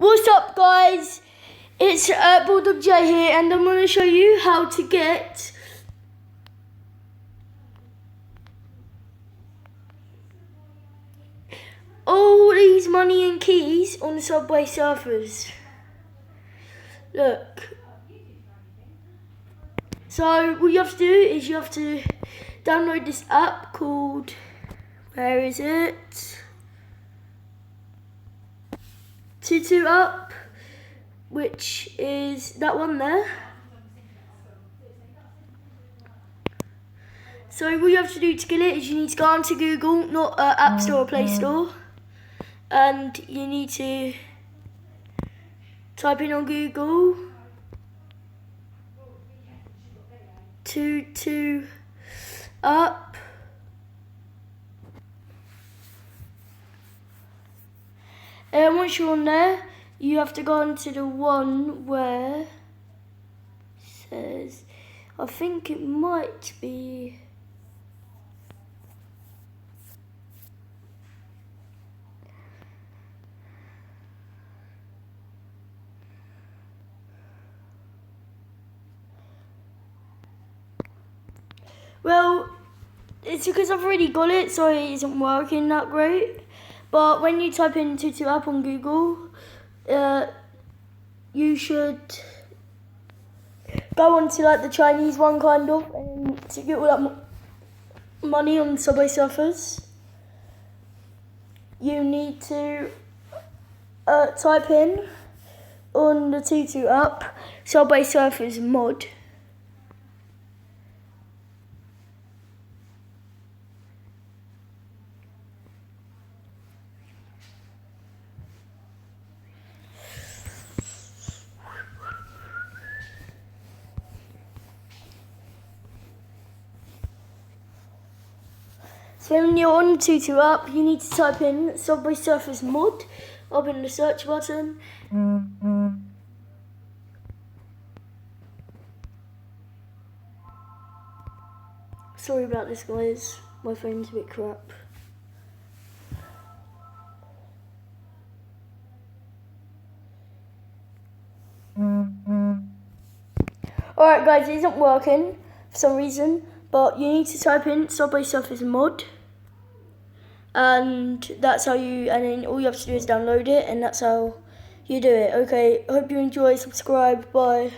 What's up, guys? It's Bulldog J here, and I'm going to show you how to get all these money and keys on the Subway Surfers. Look. So what you have to do is you have to download this app called, where is it? 22 Up, which is that one there. So what you have to do to get it is you need to go onto Google, not App Store or Play Store, and you need to type in on Google 22 Up. And once you're on there, you have to go into the one where it says, I think it might be, well, it's because I've already got it, so it isn't working that great. But when you type in 22 Up on Google, you should go on to like the Chinese one kind of, and to get all that money on Subway Surfers, you need to type in on the 22 Up Subway Surfers mod. So when you're on 22 Up, you need to type in Subway Surfers mod up in the search button. Sorry about this, guys. My phone's a bit crap. Alright guys, it isn't working for some reason, but you need to type in Subway Surfers mod, and that's how and then all you have to do is download it, and that's how you do it. Okay, hope you enjoy, subscribe, bye.